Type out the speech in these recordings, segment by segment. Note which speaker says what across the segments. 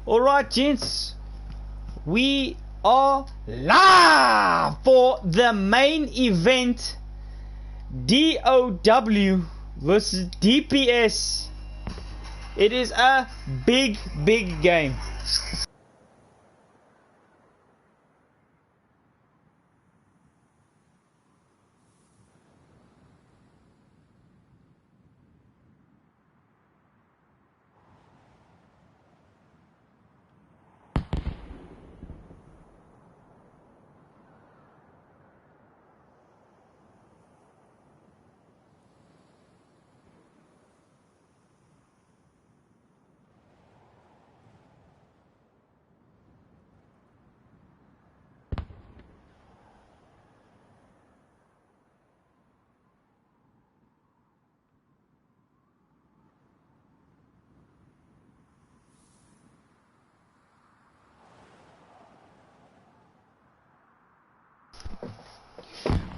Speaker 1: Alright, gents, we are live for the main event. DOW versus DPS. It is a big game.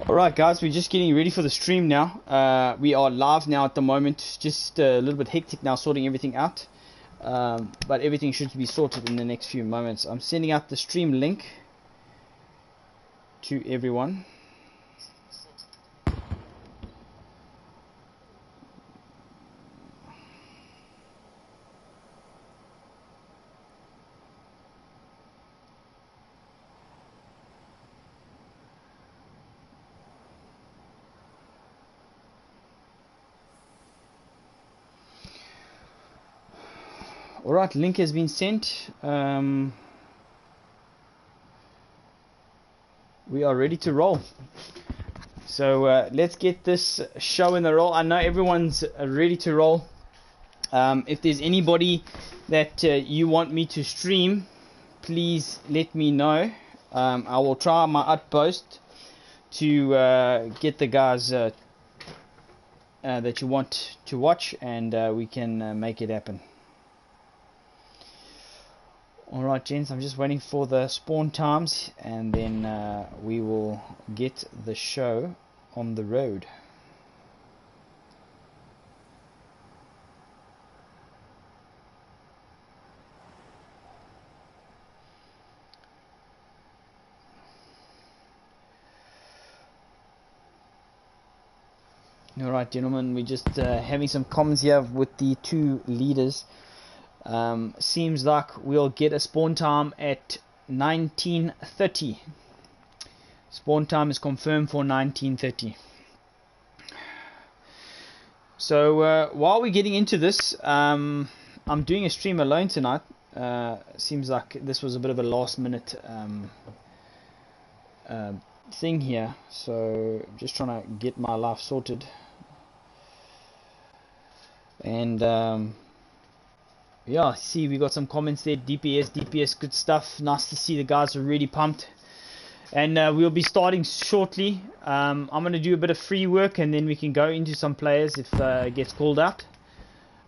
Speaker 1: Alright guys, we're just getting ready for the stream now. We are live now at the moment, just a little bit hectic now sorting everything out, but everything should be sorted in the next few moments. I'm sending out the stream link to everyone. Alright, link has been sent. We are ready to roll. So let's get this show in the roll. I know everyone's ready to roll. If there's anybody that you want me to stream, please let me know. I will try my utmost to get the guys that you want to watch, and we can make it happen. Alright gents, I'm just waiting for the spawn times, and then we will get the show on the road. Alright gentlemen, we're just having some comments here with the two leaders. Seems like we'll get a spawn time at 19:30. Spawn time is confirmed for 19:30. So while we're getting into this, I'm doing a stream alone tonight. Seems like this was a bit of a last minute thing here, so just trying to get my life sorted. And yeah, see, we got some comments there. DPS, good stuff. Nice to see the guys are really pumped. And we'll be starting shortly. I'm going to do a bit of free work, and then we can go into some players if it gets called out.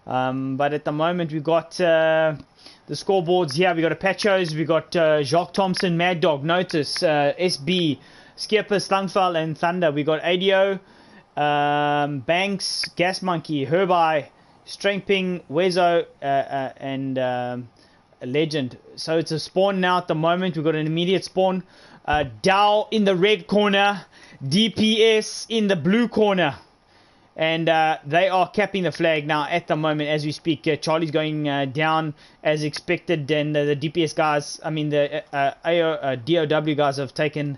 Speaker 1: But at the moment, we've got the scoreboards here. We got Apachos, we got Jacques Thompson, Mad Dog, Notice, SB, Skipper, Slungfell, and Thunder. We got ADO, Banks, Gas Monkey, Herby, Strengthing, Wezo, and Legend. So it's a spawn now at the moment. We've got an immediate spawn. Dow in the red corner, DPS in the blue corner, and they are capping the flag now at the moment as we speak. Charlie's going down as expected, and the DPS guys, I mean the DOW guys have taken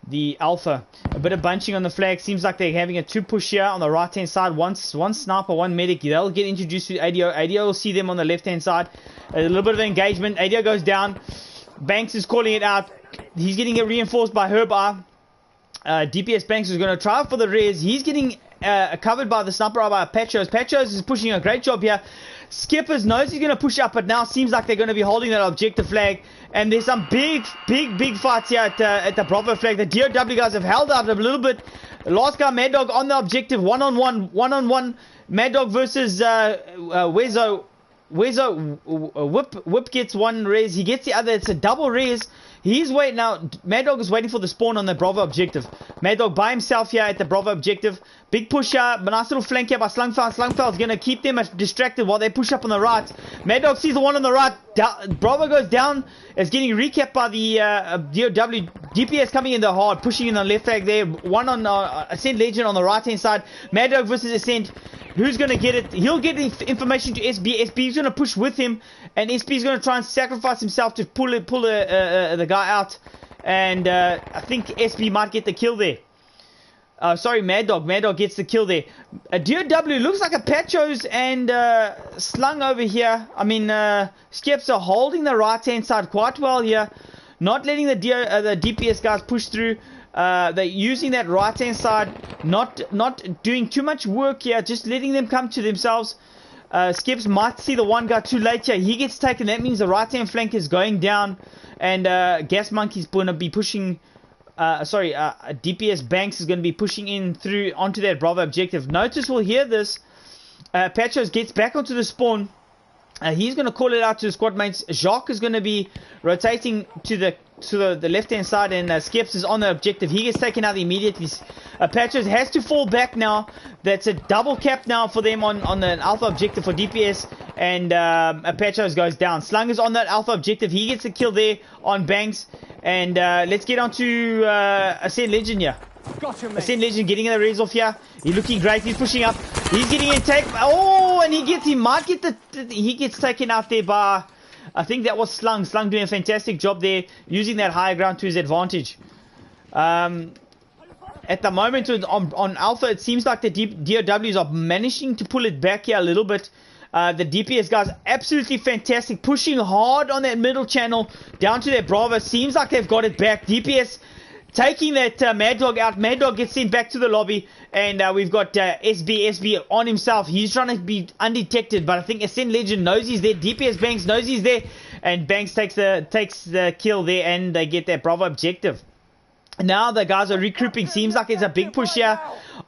Speaker 1: the alpha. A bit of bunching on the flag. Seems like they're having a two push here on the right hand side. One sniper, one medic. They'll get introduced to ADO. ADO will see them on the left hand side. A little bit of engagement. ADO goes down. Banks is calling it out. He's getting reinforced by Herby. DPS Banks is going to try for the res. He's getting covered by the sniper by Pachos. Pachos is pushing a great job here. Skippers knows he's going to push up, but now seems like they're going to be holding that objective flag. And there's some big fights here at the Bravo flag. The DOW guys have held out a little bit. The last guy, Mad Dog, on the objective, one-on-one. Mad Dog versus Wezo. Whip gets one res. He gets the other. It's a double res. He's waiting now. Mad Dog is waiting for the spawn on the Bravo objective. Mad Dog by himself here at the Bravo objective. Big push here. Nice little flank here by Slungfowl. Slungfowl's going to keep them distracted while they push up on the right. Mad Dog sees the one on the right. Bravo goes down. It's getting recapped by the DOW. DPS coming in the hard. Pushing in the left flag there. One on Ascent Legend on the right hand side. Mad Dog versus Ascent. Who's going to get it? He'll get the information to SB. SB's going to push with him. And SB's going to try and sacrifice himself to pull the guy out. And I think SB might get the kill there. Sorry, Mad Dog. Mad Dog gets the kill there. DOW looks like a Pachos and Slung over here. I mean, Skeps are holding the right-hand side quite well here. Not letting the DPS guys push through. They're using that right-hand side. Not doing too much work here. Just letting them come to themselves. Skips might see the one guy too late here. He gets taken. That means the right-hand flank is going down. And Gas Monkey's going to be pushing... DPS Banks is going to be pushing in through onto that Bravo objective. Notice we'll hear this. Pachos gets back onto the spawn. He's going to call it out to the squad mates. Jacques is going to be rotating to the left hand side, and Skips is on the objective. He gets taken out immediately. Pachos has to fall back now. That's a double cap now for them on the alpha objective for DPS, and Pachos goes down. Slung is on that alpha objective. He gets a kill there on Banks, and let's get on to Ascent Legend here.
Speaker 2: Gotcha,
Speaker 1: Ascent Legend getting the raise off here. He's looking great. He's pushing up. He's getting in take. Oh, and he gets taken out there by, I think that was Slung. Slung doing a fantastic job there, using that higher ground to his advantage. At the moment on Alpha, it seems like the DOWs are managing to pull it back here a little bit. The DPS guys absolutely fantastic, pushing hard on that middle channel down to their Bravo. Seems like they've got it back. DPS taking that Mad Dog out. Mad Dog gets sent back to the lobby, and we've got SB on himself. He's trying to be undetected, but I think Ascent Legend knows he's there. DPS Banks knows he's there, and Banks takes the kill there, and they get that Bravo objective. Now the guys are regrouping. Seems like it's a big push here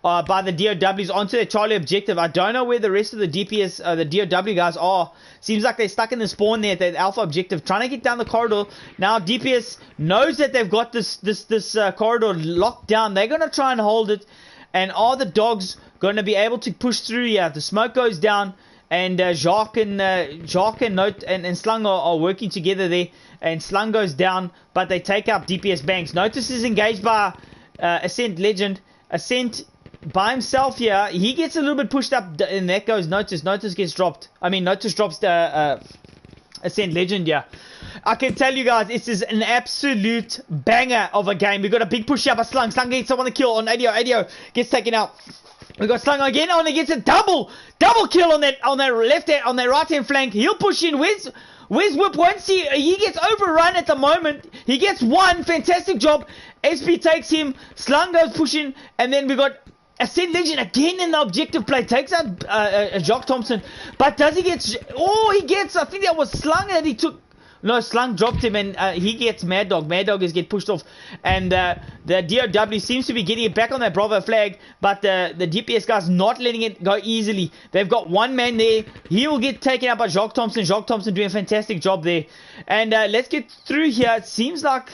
Speaker 1: by the DOWs onto the Charlie objective. I don't know where the rest of the DPS, the DOW guys are. Seems like they're stuck in the spawn there at the Alpha objective, trying to get down the corridor. Now DPS knows that they've got this corridor locked down. They're going to try and hold it. And are the dogs going to be able to push through here? The smoke goes down, and Jacques and Slung are working together there. And Slung goes down, but they take out DPS Banks. Notice is engaged by Ascent Legend. Ascent by himself here. He gets a little bit pushed up, and that goes Notice. Notice gets dropped. I mean, Notice drops the Ascent Legend here. I can tell you guys, this is an absolute banger of a game. We've got a big push up by Slung. Slung gets someone to kill on ADO. ADO gets taken out. We got Slung again, and he gets a double kill on that right hand flank. He'll push in. Where's Whip? Once he gets overrun at the moment. He gets one fantastic job. SP takes him. Slung goes pushing, and then we got Ascent Legend again in the objective play. Takes out Jacques Thompson, but does he get? Oh, he gets. I think that was Slung that he took. No, Slung dropped him, and he gets Mad Dog. Mad Dog is get pushed off, and the DOW seems to be getting it back on that Bravo flag, but the DPS guys not letting it go easily. They've got one man there. He will get taken out by Jacques Thompson. Jacques Thompson doing a fantastic job there. And let's get through here. It seems like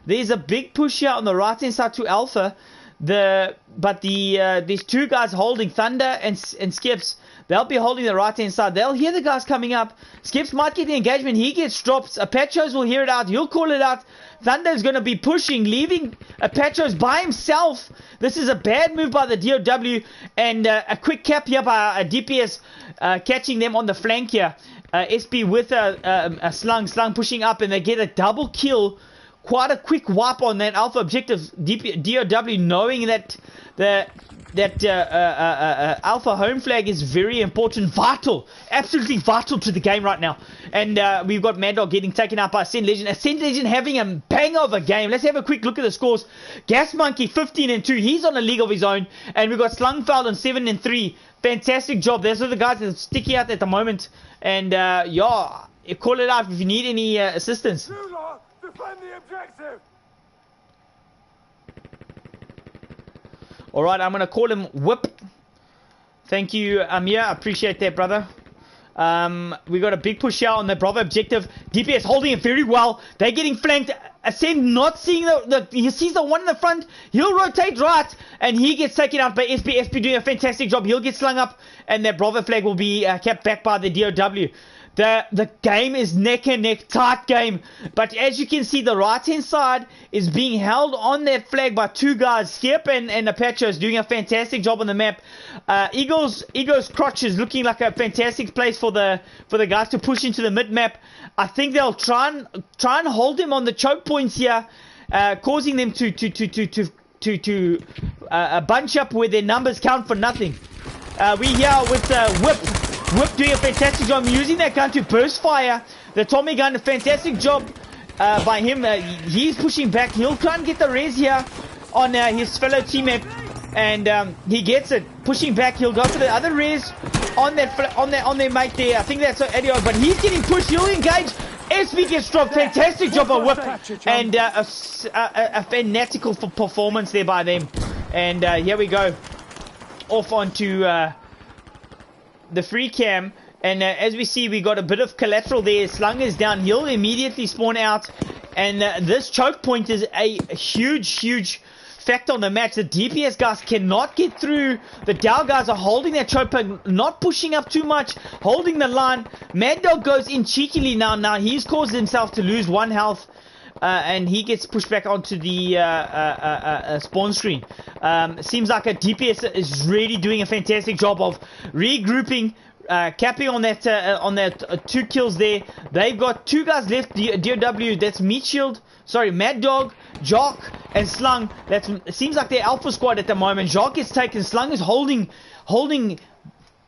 Speaker 1: there's a big push here on the right-hand side to Alpha. There's two guys holding Thunder and Skips. They'll be holding the right hand side. They'll hear the guys coming up. Skips might get the engagement. He gets dropped. Apachos will hear it out. He'll call it out. Thunder is going to be pushing, leaving Apachos by himself. This is a bad move by the DOW, and a quick cap here by a DPS catching them on the flank here. SP with a Slung pushing up, and they get a double kill. Quite a quick wipe on that Alpha objective. DOW knowing that Alpha home flag is very important, vital, absolutely vital to the game right now. And we've got Mad Dog getting taken out by Ascent Legend. Ascent Legend having a bang of a game. Let's have a quick look at the scores. Gas Monkey 15-2. He's on a league of his own. And we've got Slungfowl on 7-3. Fantastic job. Those are the guys that are sticking out at the moment. And yeah, call it out if you need any assistance.
Speaker 2: Defend the objective.
Speaker 1: Alright, I'm going to call him Whip. Thank you, Amir. I appreciate that, brother. We got a big push out on the Bravo objective. DPS holding it very well. They're getting flanked. Sam not seeing he sees the one in the front, he'll rotate right, and he gets taken out by SB. SB doing a fantastic job. He'll get slung up, and that Bravo flag will be kept back by the DOW. The game is neck and neck, tight game. But as you can see, the right-hand side is being held on that flag by two guys. Skip and Apache is doing a fantastic job on the map. Eagle's crotch is looking like a fantastic place for the guys to push into the mid-map. I think they'll try and hold him on the choke points here, causing them to bunch up where their numbers count for nothing. We here with Whip doing a fantastic job using that gun to burst fire. The Tommy gun, a fantastic job by him. He's pushing back. He'll try and get the res here on his fellow teammate, and he gets it. Pushing back, he'll go for the other res on their mate there. I think that's Edio, but he's getting pushed. He'll engage. SB gets dropped. Fantastic job by Whip, and a fanatical performance there by them. And here we go, off onto the free cam, and as we see, we got a bit of collateral there. Slung is down. He'll immediately spawn out, and this choke point is a huge factor on the match. The DPS guys cannot get through. The Dow guys are holding their choke point, not pushing up too much, holding the line. Mad Dog goes in cheekily now. He's caused himself to lose 1 health. And he gets pushed back onto the spawn screen. Seems like a DPS is really doing a fantastic job of regrouping, capping on that 2 kills there. They've got 2 guys left. DOW, that's Mad Dog, Jock, and Slung. It seems like they're alpha squad at the moment. Jock gets taken. Slung is holding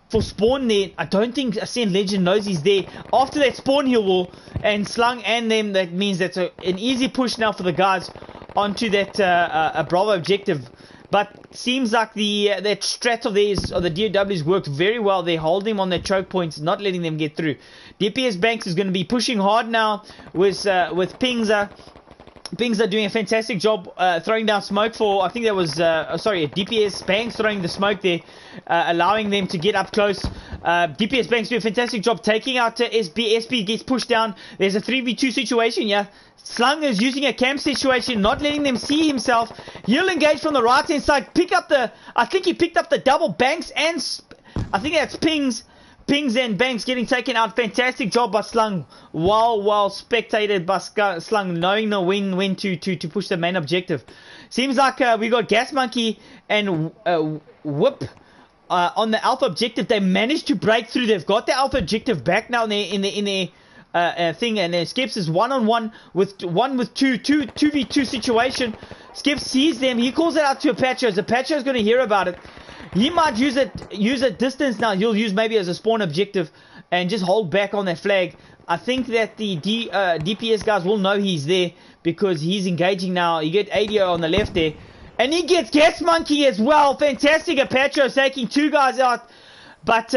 Speaker 1: for spawn there. I don't think Ascent Legend knows he's there. After that spawn heal wall and Slung and them, that means that's an easy push now for the guys onto that Bravo objective. But seems like that strat of theirs, or the DOWs, worked very well. They hold them on their choke points, not letting them get through. DPS Banks is going to be pushing hard now with Pingza. Pings are doing a fantastic job throwing down smoke for, I think that was, DPS Banks throwing the smoke there, allowing them to get up close. DPS Banks do a fantastic job taking out SB. SB gets pushed down. There's a 3v2 situation, yeah. Slung is using a camp situation, not letting them see himself. He'll engage from the right hand side, I think he picked up the double Banks, and I think that's Pings and Banks getting taken out. Fantastic job by Slung. Well spectated by Slung, knowing when to push the main objective. Seems like we got Gas Monkey and Whip on the alpha objective. They managed to break through. They've got the alpha objective back now in their thing, and Skips is 1-on-1 with 2v2 situation. Skips sees them. He calls it out to Apache. Apache is going to hear about it. He might use it distance now. He'll use maybe as a spawn objective and just hold back on that flag. I think that the DPS guys will know he's there because he's engaging now. You get ADO on the left there. And he gets Gas Monkey as well. Fantastic. Apache taking 2 guys out. But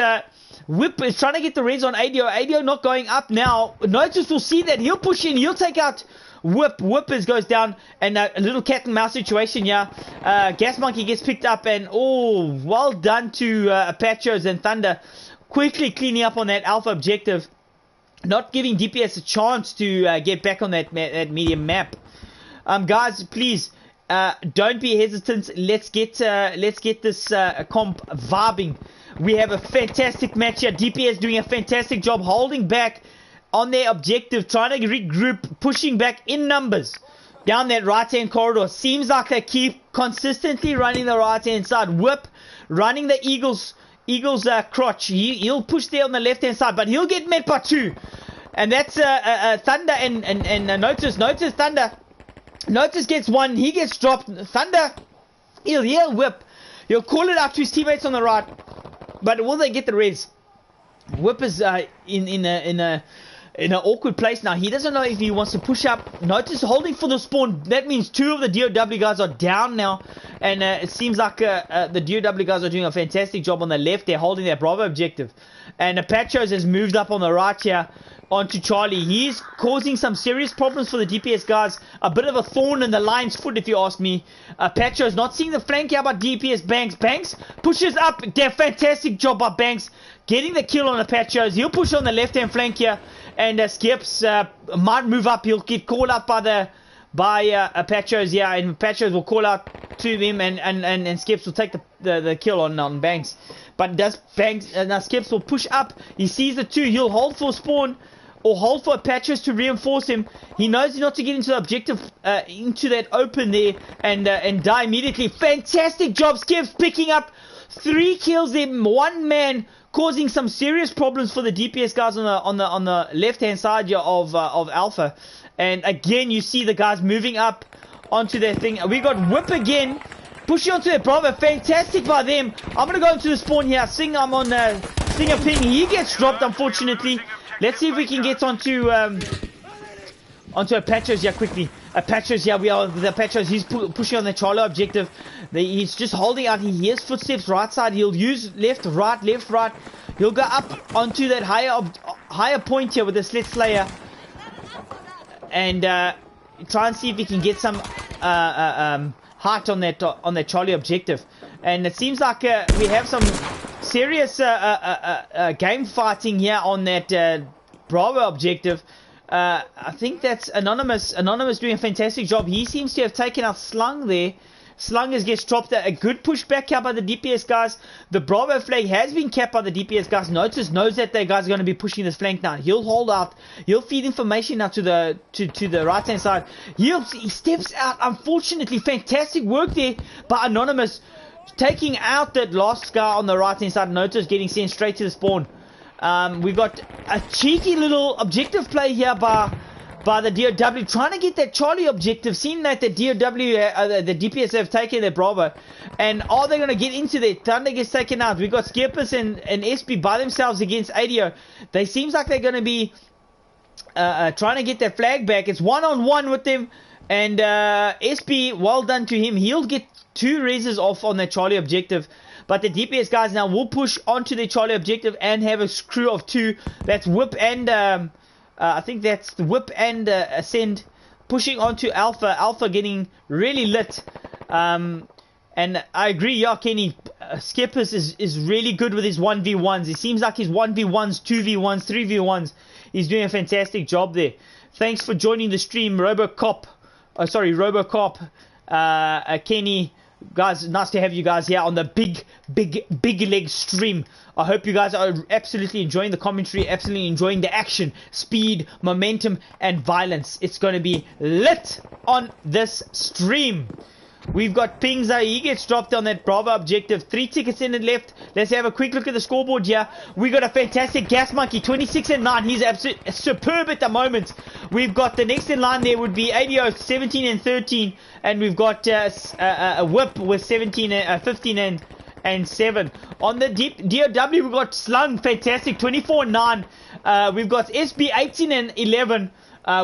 Speaker 1: Whip is trying to get the res on ADO. ADO not going up now. Notice will see that. He'll push in. He'll take out Whip goes down, and a little cat and mouse situation here. Gas Monkey gets picked up, and well done to Apaches and Thunder, quickly cleaning up on that alpha objective, not giving DPS a chance to get back on that medium map. Guys, please don't be hesitant. Let's get this comp vibing. We have a fantastic match here. DPS doing a fantastic job holding back on their objective, trying to regroup, pushing back in numbers down that right-hand corridor. Seems like they keep consistently running the right-hand side. Whip running the Eagles crotch. He'll push there on the left-hand side, but he'll get met by 2. And that's Thunder and Notice Thunder. Notice gets 1. He gets dropped. Thunder, he'll Whip. He'll call it out to his teammates on the right. But will they get the res? Whip is in an awkward place now. He doesn't know if he wants to push up. Notice holding for the spawn. That means 2 of the DOW guys are down now. And it seems like the DOW guys are doing a fantastic job on the left. They're holding their Bravo objective. And Apaches has moved up on the right here onto Charlie. He's causing some serious problems for the DPS guys. A bit of a thorn in the lion's foot, if you ask me. Apaches not seeing the flank here by DPS Banks. Banks pushes up. Fantastic job by Banks, getting the kill on Apaches. He'll push on the left-hand flank here. And Skips might move up. He'll get called out by by Patchos, yeah, and Patchos will call out to them, and Skips will take the kill on Banks. But does Banks, now Skips will push up, he sees the two, he'll hold for spawn, or hold for Patchos to reinforce him. He knows not to get into the objective, into that open there, and die immediately. Fantastic job, Skips, picking up 3 kills there, 1 man, causing some serious problems for the DPS guys on the left hand side here of Alpha. And again, you see the guys moving up onto their thing. We got Whip again, pushing onto their Bravo. Fantastic by them. I'm gonna go into the spawn here. I'm on Singer ping. He gets dropped, unfortunately. Let's see if we can get onto Patchos here quickly. Patchos, yeah, we are with Patchos. He's pushing on the Charlie objective. He's just holding out. He hears footsteps right side. He'll use left, right. He'll go up onto that higher point here with the Slit Slayer, and try and see if he can get some height on that Charlie objective. And it seems like we have some serious game fighting here on that Bravo objective. I think that's Anonymous. Anonymous doing a fantastic job. He seems to have taken out Slung there. Slung gets dropped. A good pushback here by the DPS guys. The Bravo flag has been capped by the DPS guys. Notice knows that the guys are going to be pushing this flank now. He'll hold out. He'll feed information now to the right hand side. He steps out. Unfortunately, fantastic work there by Anonymous, taking out that last guy on the right hand side. Notice getting sent straight to the spawn. We've got a cheeky little objective play here by the DOW, trying to get that Charlie objective, seeing that the DOW, the DPS have taken their Bravo, and are they going to get into there? Thunder gets taken out. We've got Skipus and SB by themselves against ADO. They seems like they're going to be trying to get their flag back. It's one-on-one with them, and SB, well done to him. He'll get 2 raises off on that Charlie objective. But the DPS guys now will push onto the Charlie objective and have a crew of 2. That's Whip and I think that's the Whip and Ascend pushing onto Alpha. Alpha getting really lit. And I agree, yeah, Kenny. Skippers is really good with his 1v1s. It seems like his 1v1s, 2v1s, 3v1s. He's doing a fantastic job there. Thanks for joining the stream, Robocop. Kenny. Guys, nice to have you guys here on the big leg stream. I hope you guys are absolutely enjoying the commentary, absolutely enjoying the action, speed, momentum, and violence. It's going to be lit on this stream. We've got Pingza. He gets dropped on that Bravo objective. 3 tickets in and left. Let's have a quick look at the scoreboard here. We got a fantastic Gas Monkey, 26 and 9. He's absolutely superb at the moment. We've got the next in line there would be ADO, 17 and 13. And we've got a Whip with 15 and 7. On the DOW, we've got Slung, fantastic, 24 and 9. We've got SB, 18 and 11.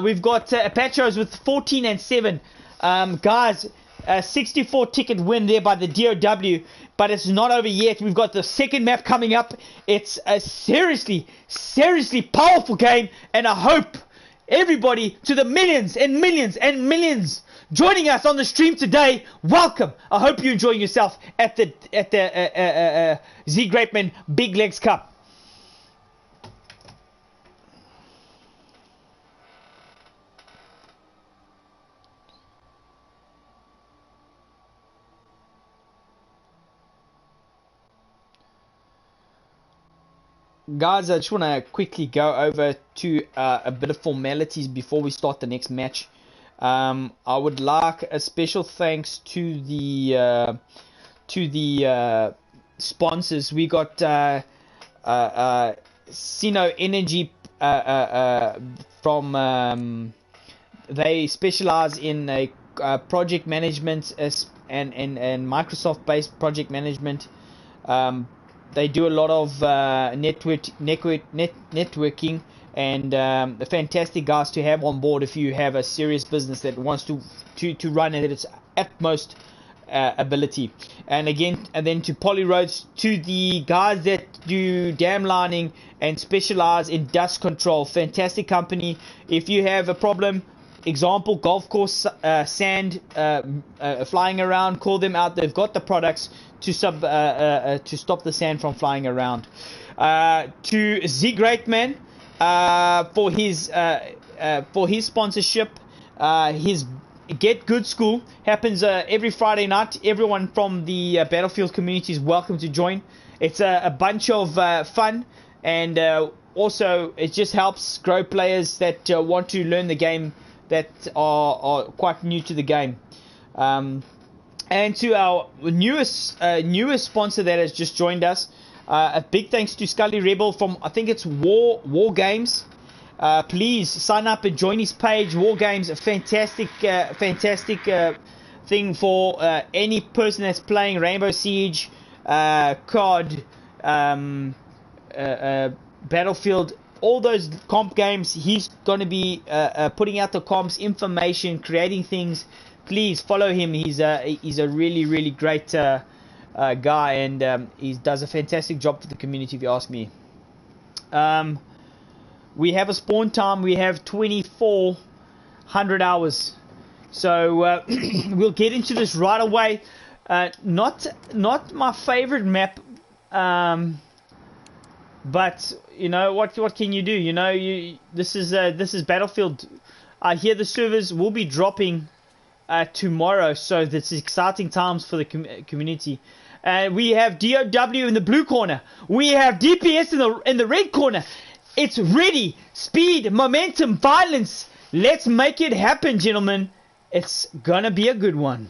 Speaker 1: We've got Patchos with 14 and 7. Guys, a 64 ticket win there by the DOW, but it's not over yet. We've got the second map coming up. It's a seriously powerful game, and I hope everybody, to the millions and millions and millions joining us on the stream today, welcome. I hope you're enjoying yourself at the Z Grapeman Big Legs Cup. Guys, I just want to quickly go over to a bit of formalities before we start the next match. I would like a special thanks to the sponsors. We got Sino Energy from they specialize in project management and Microsoft-based project management. They do a lot of networking, and the fantastic guys to have on board if you have a serious business that wants to run at its utmost ability. And again, and then to Polyroads, to the guys that do dam lining and specialize in dust control. Fantastic company. If you have a problem, example, golf course sand flying around, call them out. They've got the products to stop the sand from flying around. To Z Greatman for his sponsorship, his Get Good School happens every Friday night. Everyone from the Battlefield community is welcome to join. It's a bunch of fun, and also it just helps grow players that want to learn the game, that are quite new to the game. And to our newest sponsor that has just joined us, a big thanks to Scully Rebel from, I think it's War Games. Please sign up and join his page. War Games, a fantastic thing for any person that's playing Rainbow Siege, COD, Battlefield, all those comp games. He's going to be putting out the comps, information, creating things. Please follow him. He's a really great guy, and he does a fantastic job for the community, if you ask me. We have a spawn time. We have 2,400 hours. So we'll get into this right away. Not my favorite map, but you know what can you do? You know, this is Battlefield. I hear the servers will be dropping tomorrow, so that's exciting times for the community. We have DOW in the blue corner. We have DPS in the red corner. It's ready. Speed, momentum, violence. Let's make it happen, gentlemen. It's gonna be a good one.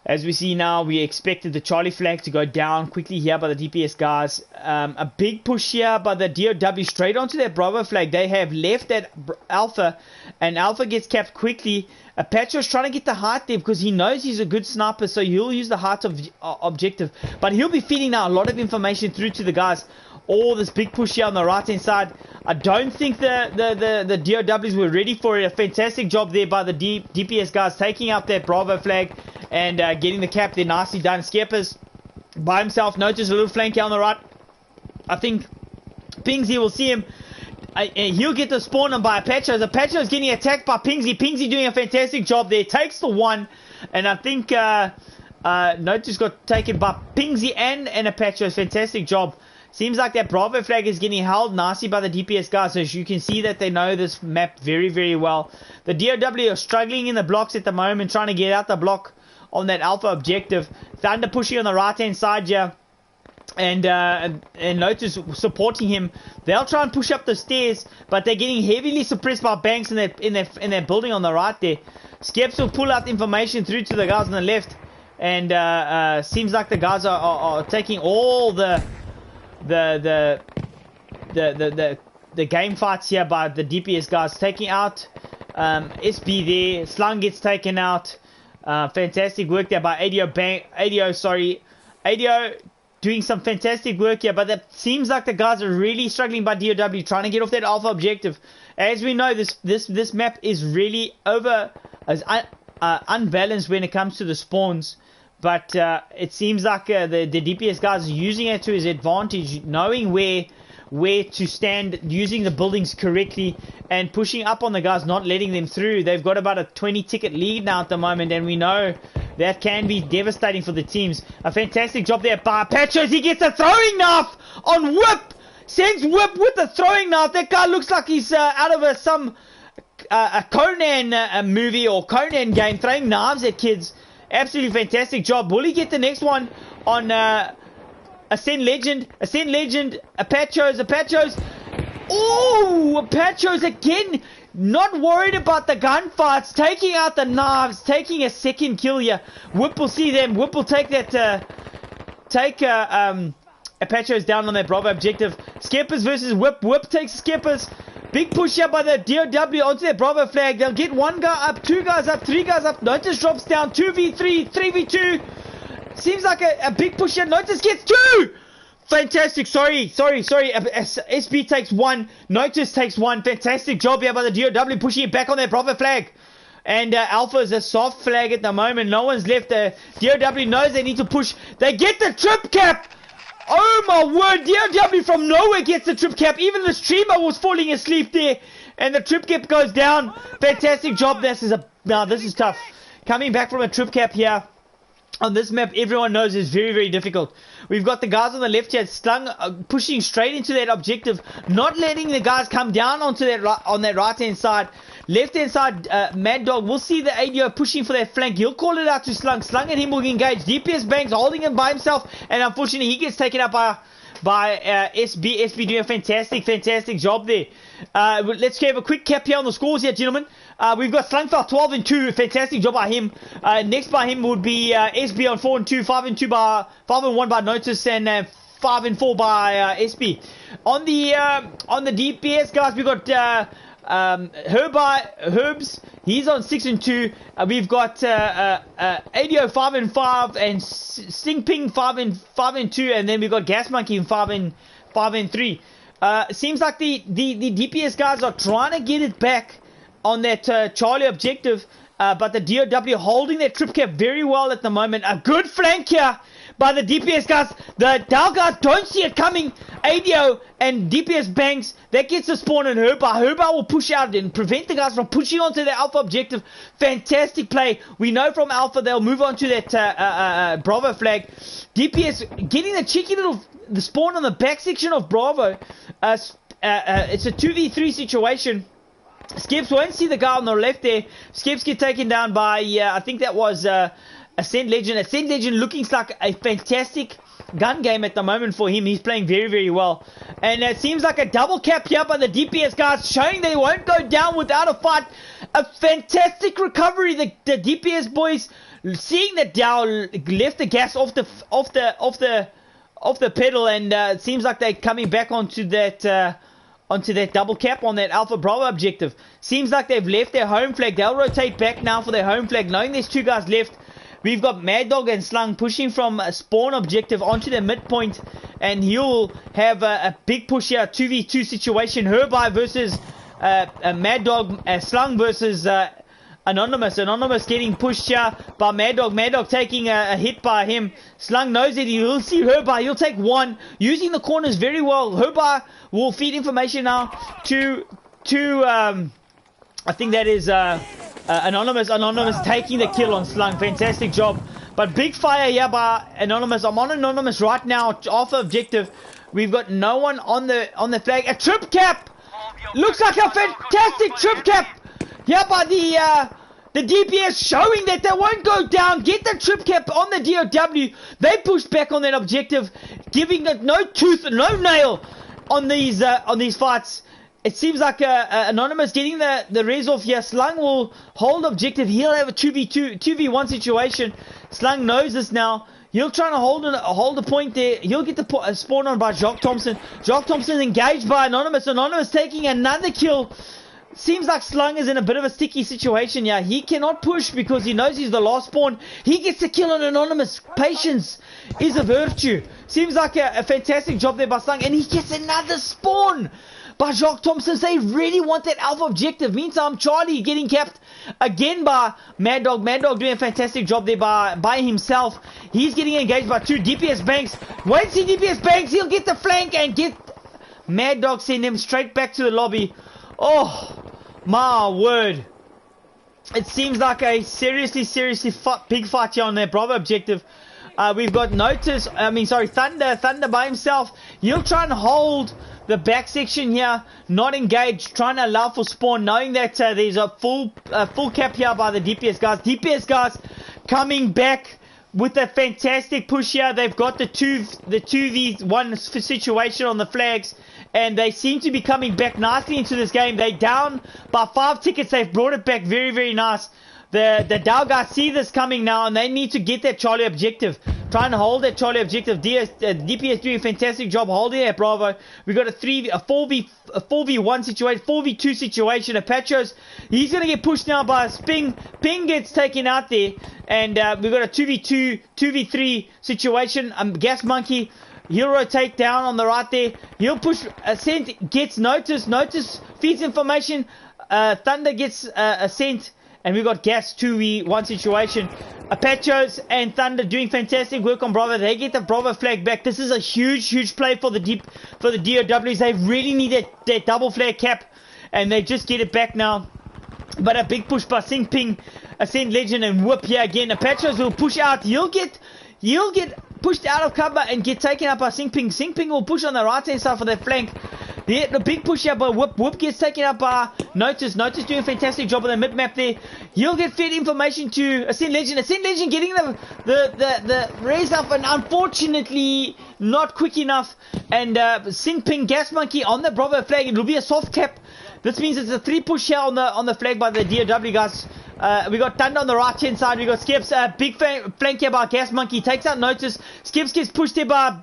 Speaker 1: As we see now, we expected the Charlie flag to go down quickly here by the DPS guys. A big push here by the DOW straight onto their Bravo flag. They have left that Alpha, and Alpha gets capped quickly. Apache's trying to get the height there because he knows he's a good sniper, so he'll use the height objective. But he'll be feeding now a lot of information through to the guys. All this big push here on the right hand side. I don't think the DOWs were ready for it. A fantastic job there by the DPS guys, taking out that Bravo flag and getting the cap there. Nicely done. Skeppers by himself. Notice a little flank here on the right. I think Pingsy will see him. He'll get the spawn on by Apache. Apache is getting attacked by Pingsy. Pingsy doing a fantastic job there. Takes the one. And I think Notice got taken by Pingsy and Apache. Fantastic job. Seems like that Bravo flag is getting held nicely by the DPS guys. So you can see that they know this map very well. The DOW are struggling in the blocks at the moment, trying to get out the block on that Alpha objective. Thunder pushing on the right hand side here. And Lotus supporting him. They'll try and push up the stairs, but they're getting heavily suppressed by Banks in that building on the right there. Skeps will pull out information through to the guys on the left. And seems like the guys are taking all the game fights here by the DPS guys, taking out SB there. Slung gets taken out. Fantastic work there by ADO doing some fantastic work here, but it seems like the guys are really struggling by DOW, trying to get off that Alpha objective. As we know, this map is really unbalanced when it comes to the spawns. But it seems like the DPS guys are using it to his advantage, knowing where to stand, using the buildings correctly, and pushing up on the guys, not letting them through. They've got about a 20-ticket lead now at the moment, and we know that can be devastating for the teams. A fantastic job there by Patchos. He gets a throwing knife on Whip. Sends Whip with the throwing knife. That guy looks like he's out of a Conan movie or Conan game, throwing knives at kids. Absolutely fantastic job. Will he get the next one on Ascend Legend? Ascend Legend, Apachos. Oh, Apachos again. Not worried about the gunfights. Taking out the knives. Taking a second kill here. Whip will see them. Whip will take that. Apachos down on that Bravo objective. Skeppers versus Whip. Whip takes Skeppers. Big push here by the DOW onto their Bravo flag. They'll get one guy up, two guys up, three guys up. Notice drops down. 2v3, 3v2. Seems like a big push here. Notice gets two. Fantastic. Sorry. SB takes one. Notice takes one. Fantastic job here by the DOW, pushing it back on their Bravo flag. And Alpha is a soft flag at the moment. No one's left. DOW knows they need to push. They get the trip cap. Oh my word, DOW from nowhere gets the trip cap. Even the streamer was falling asleep there. And the trip cap goes down. Fantastic job. This is tough. Coming back from a trip cap here. on this map, everyone knows is very, very difficult. We've got the guys on the left here, Slung, pushing straight into that objective, not letting the guys come down onto that on that right-hand side. Left-hand side, Mad Dog, we'll see the ADO pushing for that flank. He'll call it out to Slung. Slung and him will engage. DPS Banks holding him by himself, and unfortunately, he gets taken out by SB. SB doing a fantastic job there. Let's have a quick cap here on the scores here, gentlemen. We've got Slungfell 12 and 2, fantastic job by him. Next by him would be SB on 4 and 2, 5 and 2 by 5 and 1 by Notice, and 5 and 4 by SB. On the DPS guys, we've got Herbs, he's on 6 and 2. We've got ADO 5 and 5, and Stingping 5 and 2, and then we've got Gas Monkey 5 and 3. Seems like the DPS guys are trying to get it back on that Charlie objective, but the DOW holding their trip cap very well at the moment. A good flank here by the DPS guys. The Dow guys don't see it coming. ADO and DPS Banks, that gets the spawn in Herbar. Herbar will push out and prevent the guys from pushing onto the Alpha objective. Fantastic play. We know from Alpha they'll move on to that Bravo flag. DPS getting the cheeky little the spawn on the back section of Bravo. It's a 2v3 situation. Skips won't see the guy on the left there. Skips get taken down by, I think that was Ascent Legend. Ascent Legend looking like a fantastic gun game at the moment for him. He's playing very, very well. And it seems like a double cap here by the DPS guys, showing they won't go down without a fight. A fantastic recovery. The DPS boys, seeing that Dow left the gas off the pedal, and it seems like they're coming back onto that double cap on that Alpha Bravo objective. Seems like they've left their home flag. They'll rotate back now for their home flag, knowing there's two guys left. We've got Mad Dog and Slung pushing from a spawn objective onto the midpoint, and he'll have a big push here, 2v2 situation. Herby versus Mad Dog, Slung versus Anonymous. Anonymous getting pushed here by Mad Dog. Mad Dog taking a hit by him. Slung knows that he'll see Herby. He'll take one, using the corners very well. Herby will feed information now to I think that is Anonymous. Anonymous taking the kill on Slung. Fantastic job. But big fire here by Anonymous. I'm on Anonymous right now off the objective. We've got no one on the flag. A trip cap. Looks like a fantastic trip cap here by the DPS, showing that they won't go down. Get the trip cap on the DOW. They push back on that objective, giving it no tooth, no nail on these fights. It seems like Anonymous getting the res off here. Slung will hold objective. He'll have a 2v1 situation. Slung knows this now. He'll try to hold the point there. He'll get the spawn on by Jock Thompson. Jock Thompson engaged by Anonymous. Anonymous taking another kill. Seems like Slung is in a bit of a sticky situation here. He cannot push because he knows he's the last spawn. He gets the kill on Anonymous. Patience is a virtue. Seems like a fantastic job there by Slung. And he gets another spawn by Jock Thompson. They really want that Alpha objective. Meantime, Charlie getting capped again by Mad Dog. Mad Dog doing a fantastic job there by himself. He's getting engaged by two DPS Banks. Won't see DPS Banks. He'll get the flank and get Mad Dog, send him straight back to the lobby. Oh, my word. It seems like a seriously big fight here on their Bravo objective. We've got Thunder by himself. He'll try and hold the back section here, not engaged, trying to allow for spawn, knowing that there's a full cap here by the DPS guys. DPS guys coming back with a fantastic push here. They've got the 2v1 situation on the flags, and they seem to be coming back nicely into this game. They down by 5 tickets. They've brought it back very, very nice. The Dow guys see this coming now, and they need to get that Charlie objective. Trying to hold that Charlie objective. DPS doing a fantastic job holding that Bravo. We've got a 4v1 situation, 4v2 situation. Apachos, he's going to get pushed now by Sping. Ping gets taken out there. And we've got a 2v2, 2v3 situation. Gas Monkey, he'll rotate down on the right there. He'll push. Ascent gets Notice. Notice feeds information. Thunder gets Ascent. And we've got Gas 2v1 situation. Apachos and Thunder doing fantastic work on Bravo. They get the Bravo flag back. This is a huge play for the DOWs. They really need that double flag cap, and they just get it back now. But a big push by Sing Ping. Ascend Legend and whip here again. Apaches will push out. He'll get pushed out of cover and get taken up by Singping. Singping will push on the right hand side for that flank. The big push here by Whip. Whip gets taken up by Notice. Notice doing a fantastic job on the mid map there. He'll get fed information to Ascend Legend. Ascend Legend getting the raise up, and unfortunately not quick enough. And Singping Gas Monkey on the Bravo flag. It will be a soft cap. This means it's a 3 push here on the flag by the DOW guys. We got Thunder on the right hand side. We got Skips. Big flank here by Gas Monkey. Takes out Notice. Skips gets pushed here by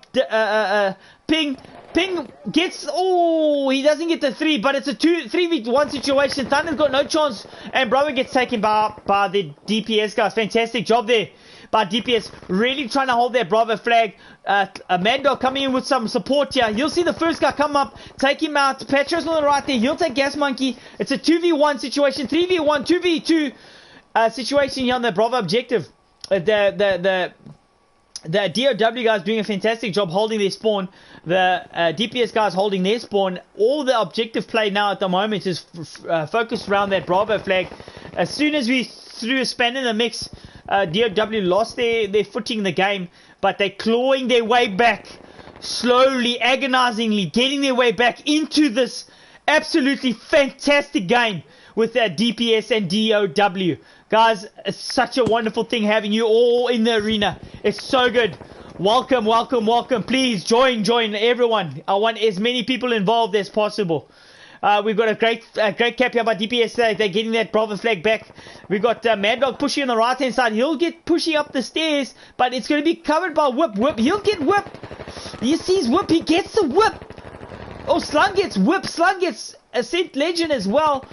Speaker 1: Ping. Ping gets, oh, he doesn't get the 3, but it's a 3v1 situation. Thunder's got no chance, and Bravo gets taken by the DPS guys. Fantastic job there by DPS, really trying to hold their Bravo flag. Mad Dog coming in with some support here. You'll see the first guy come up, take him out. Patros on the right there. He'll take Gas Monkey. It's a 2v1 situation, 3v1, 2v2 situation here on the Bravo objective. The DOW guys doing a fantastic job holding their spawn. The DPS guys holding their spawn. All the objective play now at the moment is focused around that Bravo flag. As soon as we threw a span in the mix, DOW lost their footing in the game, but they're clawing their way back, slowly, agonizingly, getting their way back into this absolutely fantastic game with DPS and DOW. Guys, it's such a wonderful thing having you all in the arena. It's so good. Welcome, welcome, welcome. Please join everyone. I want as many people involved as possible. We've got a great cap here by DPS. They're getting that Bravo flag back. We've got Mad Dog pushing on the right hand side. He'll get pushing up the stairs, but it's going to be covered by Whip. Whip. He'll get Whip. He sees Whip. He gets the Whip. Oh, Slung gets Whip. Slung gets Ascent Legend as well.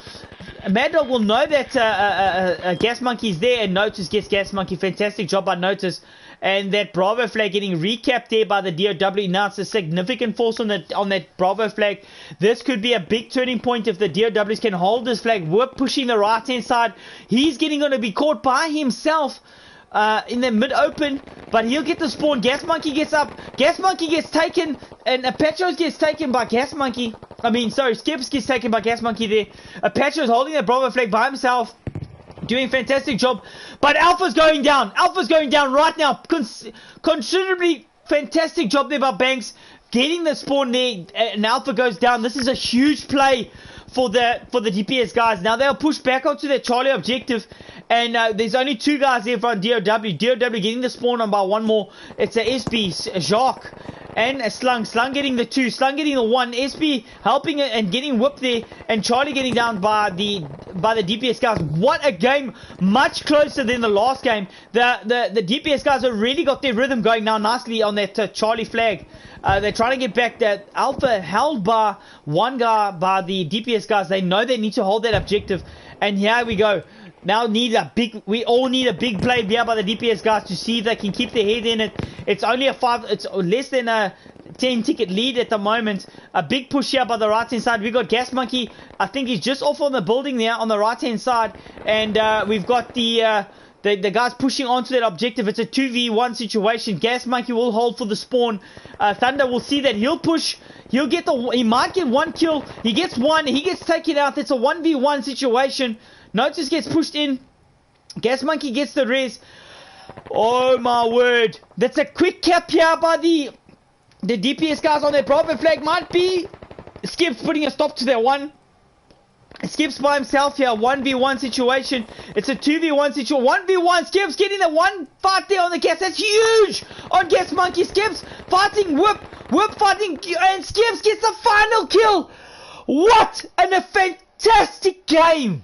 Speaker 1: Mad Dog will know that Gas Monkey's there, and Notice gets Gas Monkey. Fantastic job by Notice. And that Bravo flag getting recapped there by the DOW. Now it's a significant force on that Bravo flag. This could be a big turning point if the DOWs can hold this flag. Whip pushing the right hand side. He's going to be caught by himself in the mid-open, but he'll get the spawn. Gas Monkey gets up. Gas Monkey gets taken, and Apachos gets taken by Gas Monkey. Skips gets taken by Gas Monkey there. Apachos holding the Bravo flag by himself, doing a fantastic job. But Alpha's going down. Alpha's going down right now. Considerably fantastic job there by Banks, getting the spawn there, and Alpha goes down. This is a huge play for the DPS guys. Now they'll push back onto their Charlie objective, and there's only 2 guys there from DOW. DOW getting the spawn on by 1 more. It's a SB, Jacques, and a Slung. Slung getting the 2. Slung getting the 1. SB helping it and getting whipped there, and Charlie getting down by the DPS guys. What a game! Much closer than the last game. The DPS guys have really got their rhythm going now nicely on that Charlie flag. They're trying to get back that Alpha held by 1 guy by the DPS guys. They know they need to hold that objective, and here we go. Now we all need a big play here by the DPS guys to see if they can keep their head in it. It's only it's less than a 10 ticket lead at the moment. A big push here by the right hand side. We got Gas Monkey. I think he's just off on the building there on the right hand side, and we've got the guys pushing onto that objective. It's a 2v1 situation. Gas Monkey will hold for the spawn. Thunder will see that. He'll push. He might get 1 kill. He gets 1. He gets taken out. It's a 1v1 situation. Notice gets pushed in. Gas Monkey gets the res. Oh my word. That's a quick cap here by the DPS guys on their Bravo flag. Might be Skips putting a stop to their 1. Skips by himself here. 1v1 situation. It's a 2v1 situation. 1v1. Skips getting the 1 fight there on the gas. That's huge on Gas Monkey. Skips fighting Whip. Whip fighting, and Skips gets the final kill. What a fantastic game.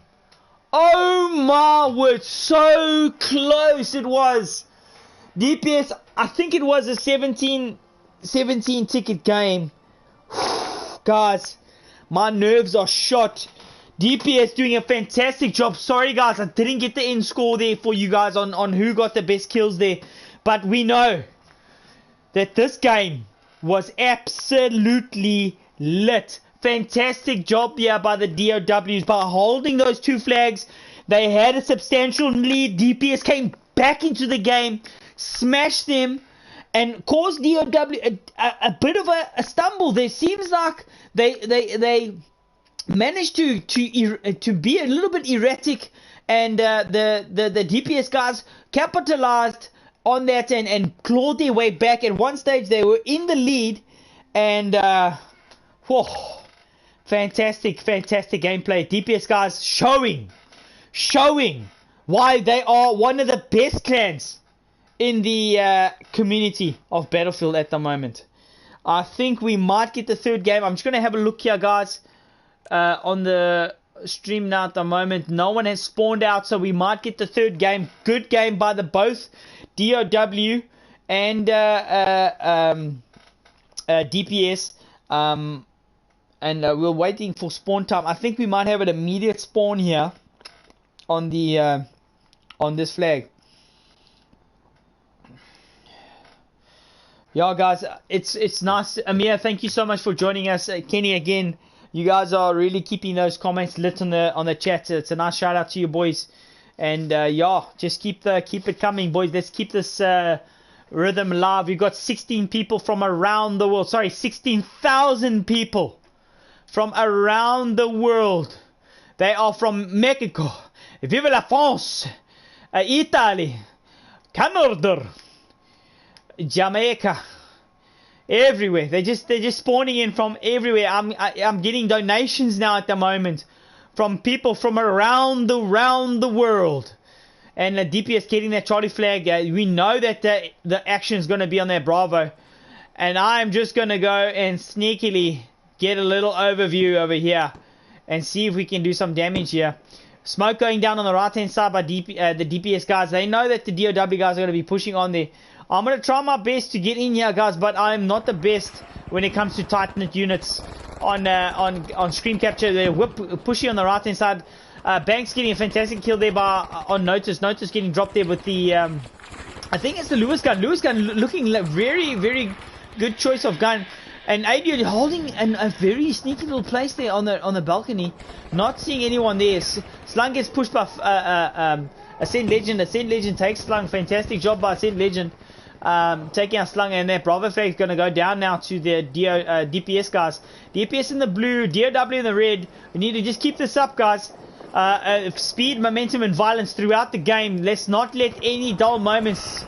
Speaker 1: Oh my word. So close it was. DPS, I think it was a 17 ticket game. Guys, my nerves are shot. DPS doing a fantastic job. Sorry guys, I didn't get the end score there for you guys on who got the best kills there. But we know that this game was absolutely lit. Fantastic job here by the DOWs by holding those 2 flags. They had a substantial lead. DPS came back into the game, smashed them, and caused DOW a bit of a stumble. There seems like they managed to be a little bit erratic and the DPS guys capitalized on that and clawed their way back. At one stage they were in the lead, and whoa, fantastic gameplay. DPS guys showing why they are one of the best clans in the community of Battlefield at the moment. I think we might get the third game. I'm just going to have a look here, guys, on the stream now at the moment. No one has spawned out, so we might get the third game. Good game by the both DOW and DPS. And we're waiting for spawn time. I think we might have an immediate spawn here on the on this flag. Yeah, guys, it's nice. Amir, thank you so much for joining us. Kenny, again, you guys are really keeping those comments lit on the chat. It's a nice shout out to you boys, and yeah, just keep it coming, boys. Let's keep this rhythm alive. We've got 16 people from around the world. Sorry, 16,000 people from around the world. They are from Mexico, Vive la France, Italy, Canada, Jamaica, everywhere. They're just spawning in from everywhere. I'm getting donations now at the moment from people from around the world. And the DPS getting that Charlie flag. We know that the action is going to be on their Bravo, and I'm just going to go and sneakily get a little overview over here and see if we can do some damage here. Smoke going down on the right hand side by the DPS guys. They know that the DOW guys are going to be pushing on there. I'm going to try my best to get in here, guys, but I'm not the best when it comes to tight-knit units on screen capture. They're pushing on the right-hand side. Banks getting a fantastic kill there on Notice. Notice getting dropped there with the, I think it's the Lewis gun. Lewis gun looking like very good choice of gun. And AD holding a very sneaky little place there on the balcony. Not seeing anyone there. Slung gets pushed by Ascend Legend. Ascend Legend takes Slung. Fantastic job by Ascend Legend. Taking out Slung, and that Bravo flag is going to go down now to the DPS guys. DPS in the blue, DOW in the red. We need to just keep this up, guys. Speed, momentum, and violence throughout the game. Let's not let any dull moments.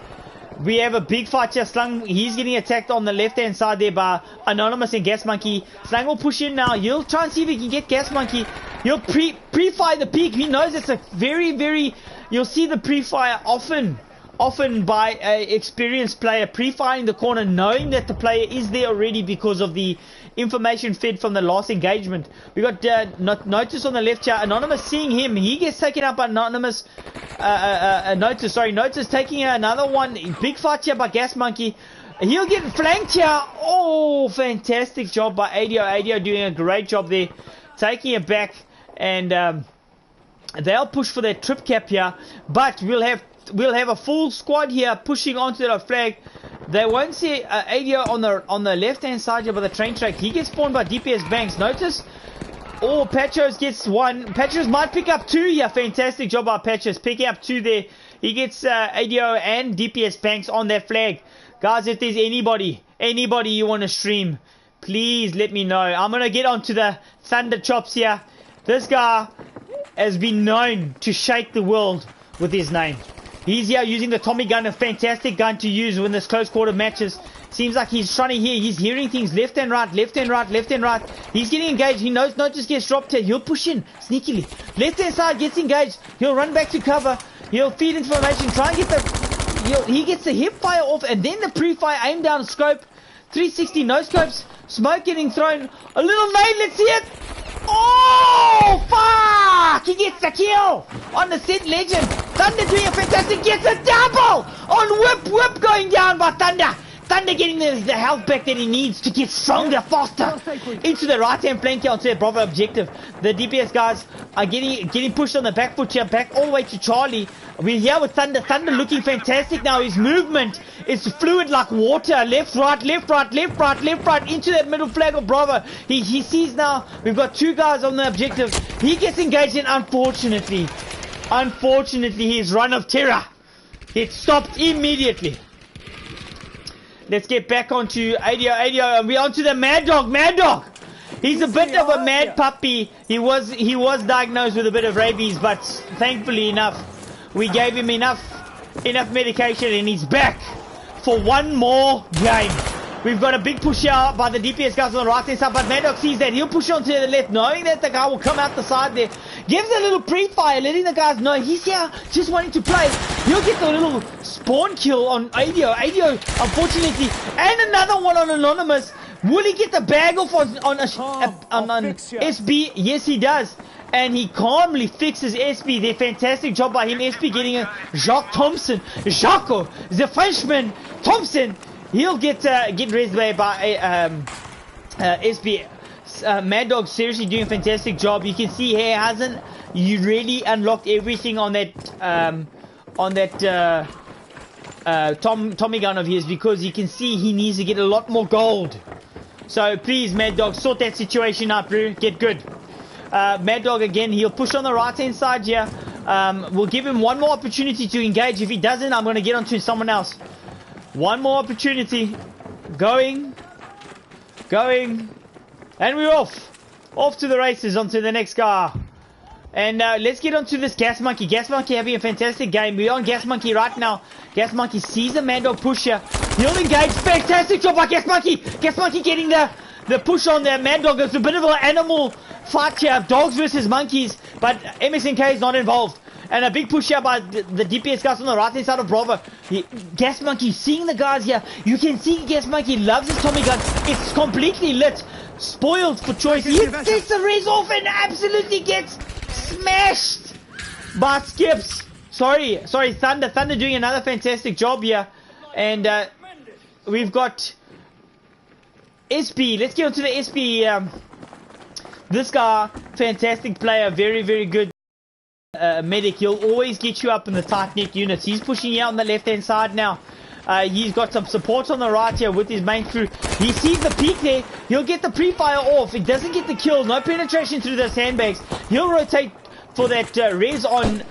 Speaker 1: We have a big fight here. Slung, he's getting attacked on the left-hand side there by Anonymous and Gas Monkey. Slung will push in now. He'll try and see if he can get Gas Monkey. He'll pre-fire the peak. He knows it's a very... You'll see the pre-fire often by an experienced player pre-firing the corner, knowing that the player is there already because of the information fed from the last engagement. We got Notice on the left here. Anonymous seeing him. He gets taken out by Anonymous. Notice taking another one. Big fight here by Gas Monkey. He'll get flanked here. Oh, fantastic job by ADO. ADO doing a great job there. Taking it back. And they'll push for their trip cap here. But we'll have a full squad here pushing onto that flag. They won't see ADO on the left hand side here by the train track. He gets spawned by DPS Banks. Notice. Oh, Patros gets one. Patros might pick up two here. Fantastic job by Patros picking up two there. He gets ADO and DPS Banks on that flag. Guys, if there's anybody you want to stream, please let me know. I'm going to get onto the Thunder Chops here. This guy has been known to shake the world with his name. He's here using the Tommy gun, a fantastic gun to use when there's close quarter matches. Seems like he's trying to hear. He's hearing things left and right. He's getting engaged. He knows Notice gets dropped here. He'll push in sneakily. Left hand side gets engaged. He'll run back to cover. He'll feed information. Try and get he gets the hip fire off, and then the pre-fire aim down scope. 360 no scopes. Smoke getting thrown. A little nade. Let's see it. Oh, fuck! He gets the kill on the Sid Legend. Thunder doing a fantastic, gets a double on Whip going down by Thunder. Thunder getting the health back that he needs to get stronger, faster into the right-hand flank here onto their Bravo objective. The DPS guys are getting pushed on the back foot here, back all the way to Charlie. We're here with Thunder. Thunder looking fantastic now. His movement is fluid like water. Left, right, into that middle flag of Bravo. He sees now we've got two guys on the objective. He gets engaged in, unfortunately, his run of terror gets stopped immediately. Let's get back onto ADO, and we're onto the Mad Dog. He's a bit of a mad puppy. He was diagnosed with a bit of rabies, but thankfully enough, we gave him enough medication, and he's back for one more game. We've got a big push out by the DPS guys on the right hand side, but Mad Dog sees that. He'll push on to the left, knowing that the guy will come out the side there. Gives a little pre-fire, letting the guys know he's here, just wanting to play. He'll get the little spawn kill on ADO. ADO, unfortunately, and another one on Anonymous. Will he get the bag off on SB? Yes, he does. And he calmly fixes SB. There, fantastic job by him. SB getting a Jacques Thompson. Jacques, the Frenchman, Thompson. He'll get raised there by SB. Mad Dog seriously doing a fantastic job. You can see here hasn't you really unlocked everything on that Tommy gun of his, because you can see he needs to get a lot more gold. So please, Mad Dog, sort that situation out, bro. Get good. Mad Dog again. He'll push on the right hand side here. We'll give him one more opportunity to engage. If he doesn't, I'm going to get onto someone else. One more opportunity. Going. And we're off to the races, onto the next car. And let's get onto this Gas Monkey. Gas Monkey having a fantastic game. We're on Gas Monkey right now. Gas Monkey sees the Mad Dog pusher. He'll engage. Fantastic job by Gas Monkey. Gas Monkey getting the push on the Mad Dog. It's a bit of an animal fight here. Dogs versus monkeys. But MSNK is not involved. And a big push here by the DPS guys on the right hand side of Bravo. Gas Monkey seeing the guys here. You can see Gas Monkey loves his Tommy gun. It's completely lit. Spoiled for choice. He takes the res off and absolutely gets smashed by Skips. Sorry, Thunder. Thunder doing another fantastic job here. And we've got SB. Let's get on to the SB. This guy, fantastic player. Very, very good. Medic. He'll always get you up in the tight knit units. He's pushing you out on the left hand side now. He's got some support on the right here with his main crew. He sees the peak there. He'll get the pre-fire off. He doesn't get the kill. No penetration through the sandbags. He'll rotate for that res on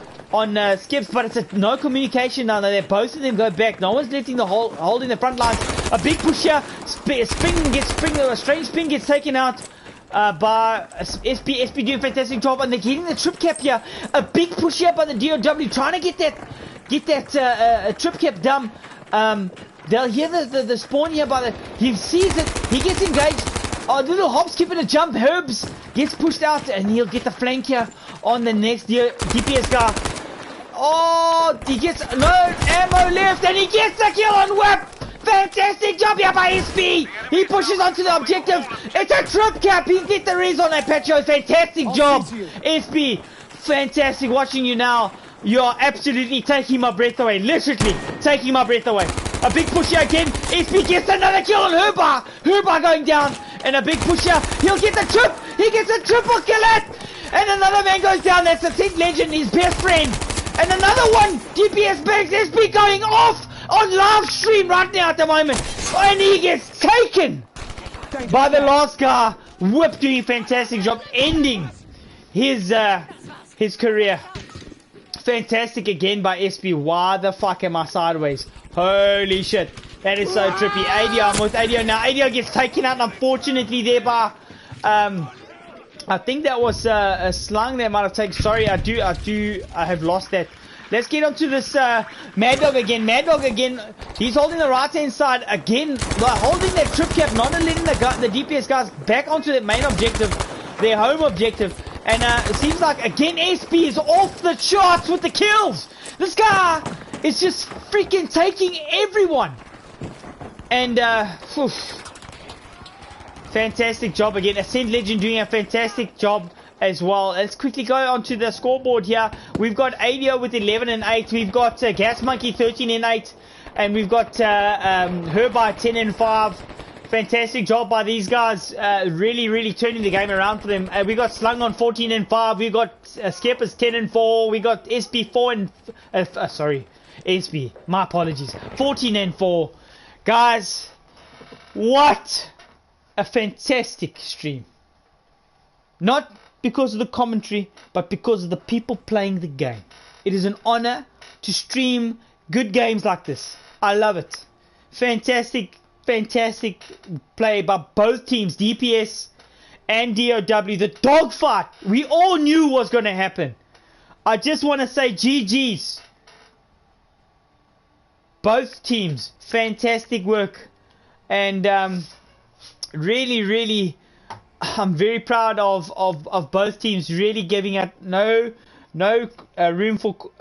Speaker 1: Skips, but it's no communication now. That both of them go back. No one's letting the holding the front lines. A big push here. A strange spin gets taken out. By SB doing a fantastic job, and they're getting the trip cap here. A big push here by the DOW, trying to get that trip cap done. They'll hear the spawn here by the. He sees it. He gets engaged. A little hop, skip, and a jump. Herbs gets pushed out, and he'll get the flank here on the next DPS guy. Oh, he gets no ammo left, and he gets the kill on Whip. Fantastic job here by SB. He pushes onto the objective. It's a trip cap. He get the res on that Petro. Fantastic job, SB. Fantastic. Watching you now. You're absolutely taking my breath away. Literally taking my breath away. A big push here again. SB gets another kill on Herbar. Herbar going down. And a big push here. He'll get the trip. He gets a triple kill it. And another man goes down. That's the 10th legend, his best friend. And another one. DPS banks. SB going off on live stream right now at the moment. And he gets taken by the last guy. Whip doing a fantastic job ending his career. Fantastic again by SB. Why the fuck am I sideways? Holy shit. That is so trippy. ADO, I'm with ADO now. ADO gets taken out, unfortunately, there by I think that was a slung that might have taken. Sorry, I have lost that. Let's get on to this Mad Dog again. Mad Dog again. He's holding the right hand side again. Holding that trip cap, not letting the DPS guys back onto their main objective, their home objective. And it seems like again SB is off the charts with the kills. This guy is just freaking taking everyone. And fantastic job again. Ascent Legend doing a fantastic job as well. Let's quickly go on to the scoreboard here. We've got ADO with 11 and 8. We've got Gas Monkey 13 and 8. And we've got Herby 10 and 5. Fantastic job by these guys. Really turning the game around for them. We got Slung on 14 and 5. We got Skeppers 10 and 4. We got SB 4 and... sorry. SB. My apologies. 14 and 4. Guys, what a fantastic stream. Not because of the commentary, but because of the people playing the game. It is an honor to stream good games like this. I love it. Fantastic play by both teams, DPS and DOW, the dogfight we all knew was going to happen. I just want to say GG's. Both teams, fantastic work. And really, I'm very proud of both teams really giving up no room for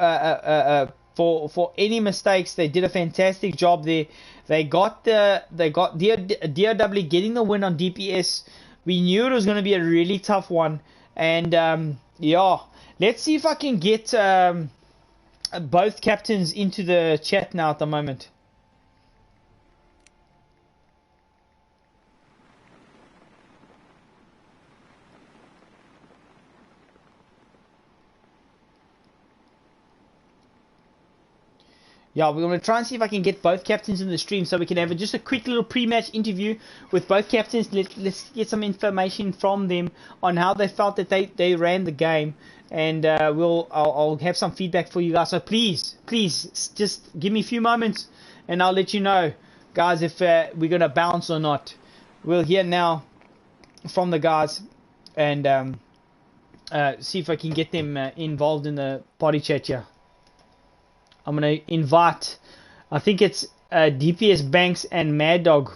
Speaker 1: any mistakes. They did a fantastic job there. They got DOW getting the win on DPS. We knew it was going to be a really tough one, and yeah, let's see if I can get both captains into the chat now at the moment. Yeah, we're going to try and see if I can get both captains in the stream so we can have just a quick little pre-match interview with both captains. Let's get some information from them on how they felt that they ran the game, and I'll have some feedback for you guys. So please just give me a few moments and I'll let you know, guys, if we're going to bounce or not. We'll hear now from the guys and see if I can get them involved in the party chat here. I'm going to invite, I think it's DPS Banks and Mad Dog.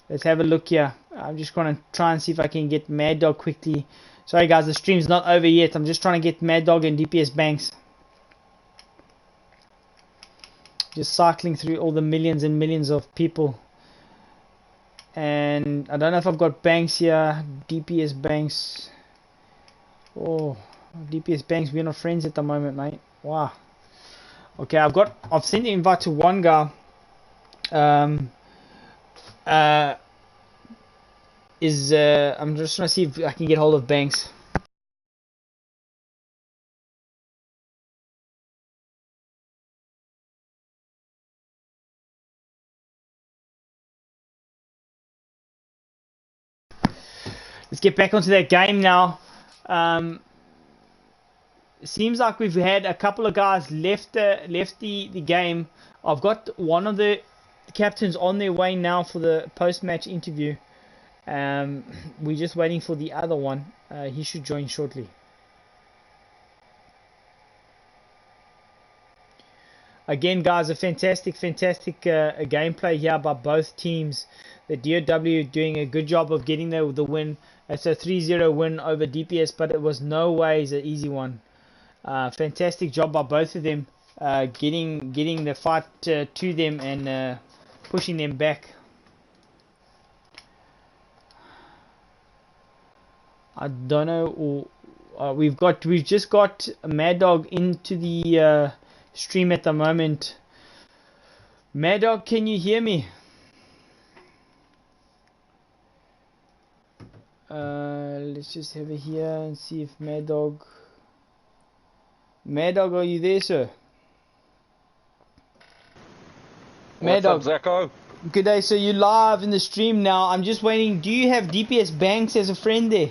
Speaker 1: Let's have a look here. I'm just going to try and see if I can get Mad Dog quickly. Sorry guys, the stream's not over yet. I'm just trying to get Mad Dog and DPS Banks. Just cycling through all the millions and millions of people. And I don't know if I've got Banks here. DPS Banks. Oh, DPS Banks, we're not friends at the moment, mate. Wow. Okay, I've sent the invite to one guy. I'm just trying to see if I can get hold of Banks. Let's get back onto that game now. Seems like we've had a couple of guys left the game. I've got one of the captains on their way now for the post-match interview. We're just waiting for the other one. He should join shortly. Again, guys, a fantastic gameplay here by both teams. The DOW doing a good job of getting the win. It's a 3-0 win over DPS, but it was no ways an easy one. Fantastic job by both of them, getting the fight to them and pushing them back. I don't know. We've just got Mad Dog into the stream at the moment. Mad Dog, can you hear me? Let's just have it here and see if Mad Dog, are you there, sir? Mad Dog.
Speaker 3: What's up, Zacko?
Speaker 1: Good day, so you're live in the stream now. I'm just waiting. Do you have DPS Banks as a friend there?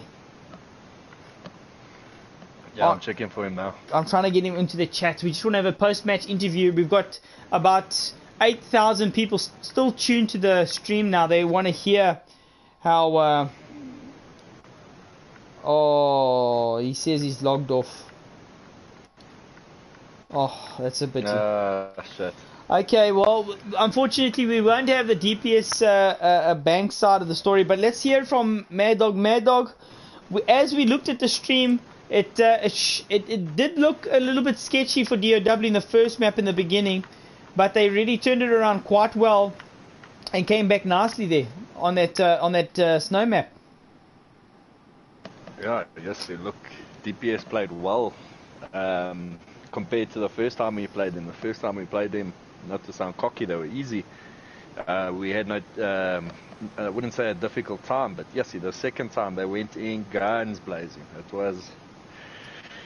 Speaker 3: Yeah, I'm checking for him now.
Speaker 1: I'm trying to get him into the chat. We just want to have a post-match interview. We've got about 8,000 people still tuned to the stream now. They want to hear how... oh, he says he's logged off. Oh, that's a bit...
Speaker 3: shit.
Speaker 1: Okay, well, unfortunately, we won't have the DPS bank side of the story, but let's hear from Mad Dog. Mad Dog, as we looked at the stream, it did look a little bit sketchy for DOW in the first map in the beginning, but they really turned it around quite well and came back nicely there on that snow map.
Speaker 3: Yeah, yes, look, DPS played well compared to the first time we played them. The first time we played them, not to sound cocky, they were easy. We had no, I wouldn't say a difficult time, but yes, the second time they went in guns blazing.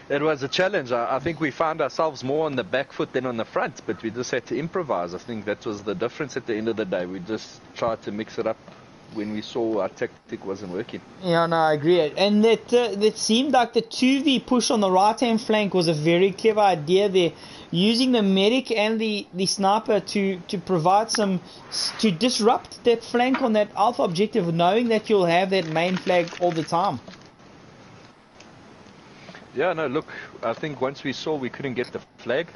Speaker 3: It was a challenge. I think we found ourselves more on the back foot than on the front, but we just had to improvise. I think that was the difference at the end of the day. We just tried to mix it up when we saw our tactic wasn't working.
Speaker 1: Yeah, no, I agree. And that seemed like the 2v push on the right-hand flank was a very clever idea there. using the medic and the sniper to provide to disrupt that flank on that alpha objective, knowing that you'll have that main flag all the time.
Speaker 3: Yeah, no, look, I think once we saw we couldn't get the flag,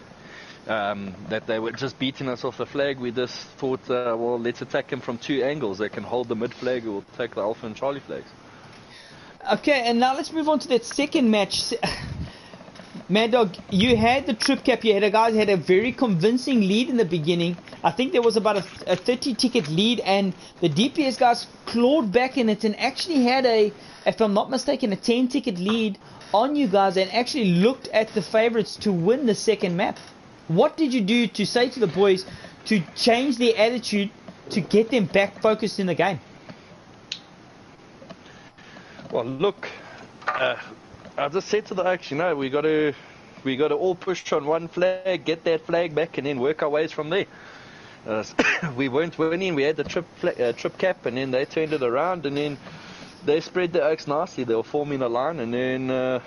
Speaker 3: that they were just beating us off the flag, we just thought, well, let's attack them from two angles. They can hold the mid flag or take the Alpha and Charlie flags.
Speaker 1: Okay, and now let's move on to that second match. Mad Dog, you had the trip cap, you had a guy who had a very convincing lead in the beginning. I think there was about a 30 ticket lead, and the DPS guys clawed back in it and actually had if I'm not mistaken, a 10 ticket lead on you guys, and actually looked at the favorites to win the second map. What did you do to say to the boys to change their attitude to get them back focused in the game?
Speaker 3: Well, look, I just said to the action, we got to all push on one flag, get that flag back, and then work our ways from there. We weren't winning. We had the trip cap, and then they turned it around, and then they spread the oaks nicely. They were forming a line, and then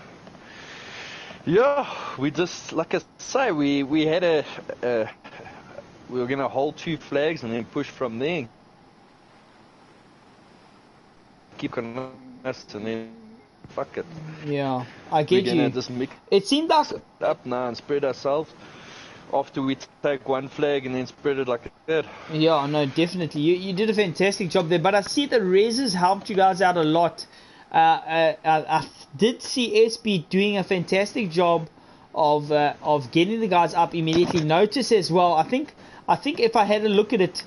Speaker 3: we just, like I say, we had we were gonna hold two flags and then push from there. Keep on us, and then fuck it.
Speaker 1: Yeah, I get you.
Speaker 3: Just mix
Speaker 1: it seemed like
Speaker 3: up now and spread ourselves after we take one flag and then spread it like that.
Speaker 1: Yeah, no, definitely. You did a fantastic job there, but I see the reses helped you guys out a lot. I did see SB doing a fantastic job of getting the guys up immediately. Notice as well, I think if I had a look at it,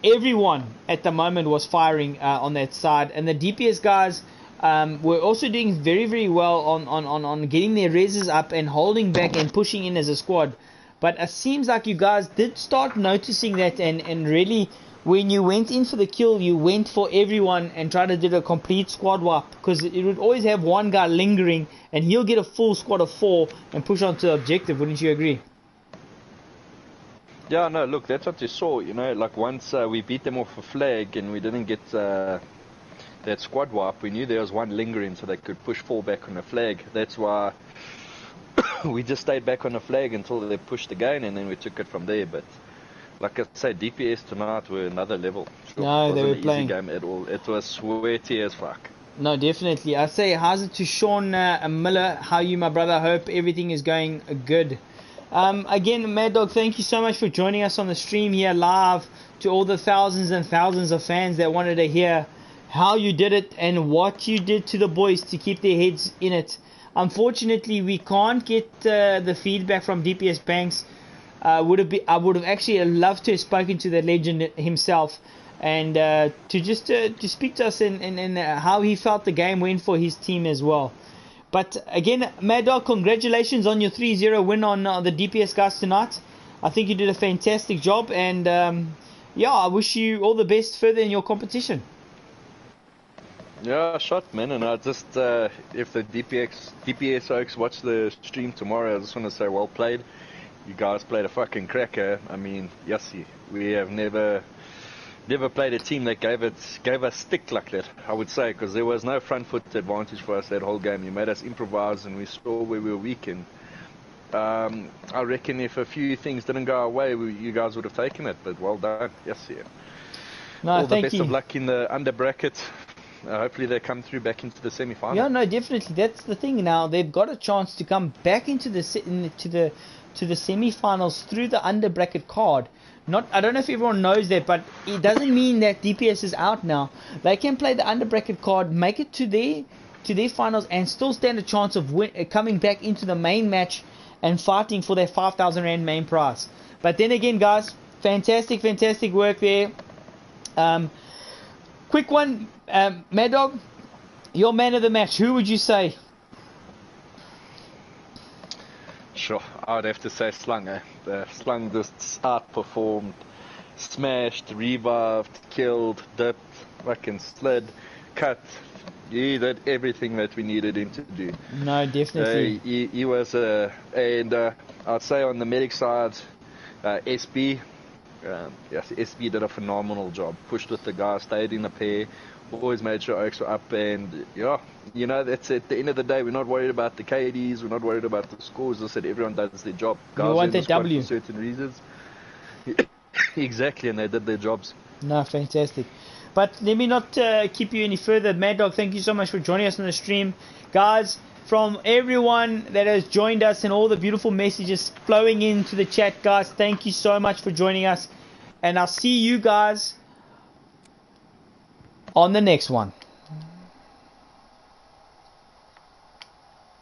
Speaker 1: everyone at the moment was firing on that side, and the DPS guys were also doing very, very well on getting their reses up and holding back and pushing in as a squad. But it seems like you guys did start noticing that, and really, when you went in for the kill, you went for everyone and tried to do a complete squad wipe, because it would always have one guy lingering and he'll get a full squad of 4 and push on to the objective. Wouldn't you agree?
Speaker 3: Yeah, no, look, that's what you saw, like once we beat them off a flag and we didn't get that squad wipe, we knew there was one lingering so they could push 4 back on the flag. That's why we just stayed back on the flag until they pushed again, and then we took it from there. But like I say, DPS tonight were another level. Sure,
Speaker 1: no, they were playing.
Speaker 3: It wasn't an easy game at all. It was sweaty as fuck.
Speaker 1: No, definitely. I say how's it to Sean Miller. How you, my brother? Hope everything is going good. Again, Mad Dog, thank you so much for joining us on the stream here live. To all the thousands and thousands of fans that wanted to hear how you did it and what you did to the boys to keep their heads in it. Unfortunately, we can't get the feedback from DPS Banks. I would have actually loved to have spoken to the legend himself, and to speak to us and how he felt the game went for his team as well. But again, Mad Dog, congratulations on your 3-0 win on the DPS guys tonight. I think you did a fantastic job, and I wish you all the best further in your competition.
Speaker 3: Yeah, shot, man. And I just, if the DPS Oaks watch the stream tomorrow, I just want to say, well played. You guys played a fucking cracker. I mean, Yassi, we have never played a team that gave us stick like that, I would say, because there was no front foot advantage for us that whole game. You made us improvise, and we saw where we were weak. And I reckon if a few things didn't go our way, you guys would have taken it. But well done, Yassi.
Speaker 1: No,
Speaker 3: all the
Speaker 1: thank
Speaker 3: best
Speaker 1: you.
Speaker 3: of luck in the under bracket. Hopefully they come through back into the semi-final.
Speaker 1: Yeah, no, definitely. That's the thing now. They've got a chance to come back into the semi-finals through the under bracket card. I don't know if everyone knows that, but it doesn't mean that DPS is out now. They can play the under bracket card, make it to their finals, and still stand a chance of coming back into the main match and fighting for their 5,000 Rand main prize. But then again, guys, fantastic work there. Quick one, Mad Dog, your man of the match, who would you say?
Speaker 3: Sure, I'd have to say Slung. Slung just outperformed, smashed, revived, killed, dipped, fucking slid, cut. He did everything that we needed him to do.
Speaker 1: No, definitely.
Speaker 3: He was, and I'd say on the medic side, SB. Yes, SB did a phenomenal job. Pushed with the guys, stayed in the pair, Boys made sure Oaks were up, and yeah, you know, that's at the end of the day. We're not worried about the KDs. We're not worried about the scores. I said everyone does their job.
Speaker 1: You want
Speaker 3: in the
Speaker 1: that
Speaker 3: squad
Speaker 1: W.
Speaker 3: for certain reasons. Exactly, and they did their jobs.
Speaker 1: No, fantastic. But let me not keep you any further. Mad Dog, thank you so much for joining us on the stream. Guys, from everyone that has joined us and all the beautiful messages flowing into the chat, guys, thank you so much for joining us. And I'll see you guys on the next one.